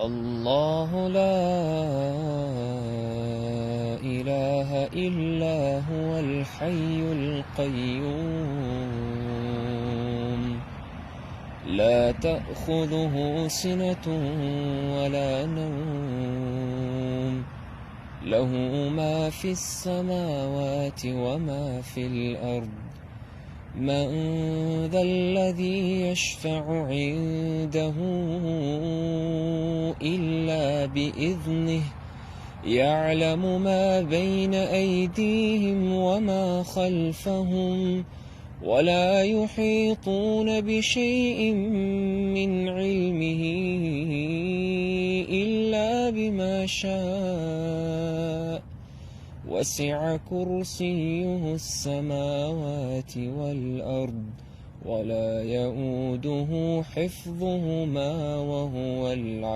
الله لا إله إلا هو الحي القيوم لا تأخذه سنة ولا نوم له ما في السماوات وما في الأرض من ذا الذي يشفع عنده إلا بإذنه يعلم ما بين أيديهم وما خلفهم ولا يحيطون بشيء من علمه إلا بما شاء وسع كرسيه السماوات والأرض ولا يئوده حفظهما وهو العلي